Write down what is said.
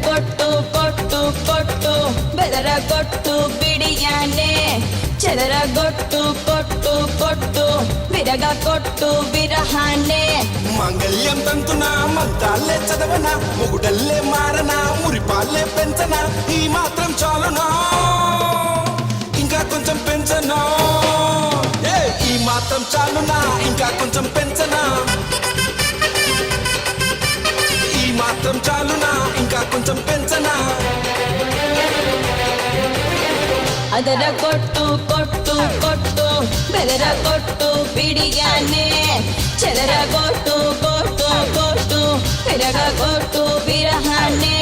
కొట్టు కొట్టు కొట్టు బెదరగొట్టు బిడియానే చెదరగొట్టు కొట్టు కొట్టు విరగ కొట్టు విరహానే మాంగళ్యం తంతునా మంత్రాలే చదవనా మొగుడల్లే మారనా మురిపాలే పెంచనా ఈ మాత్రం చాలునా ఇంకా కొంచెం పెంచనా ఈ మాత్రం చాలునా ఇంకా కొంచెం పెంచనా ఈ మాత్రం చాలునా ఇంకా కొంచెం పెంచనా అదర కొట్టు కొట్టు కొట్టు బెదర కొట్టు బిడియానే చెదర కొట్టు కొట్టు కొట్టు విరగ కొట్టు విరహానే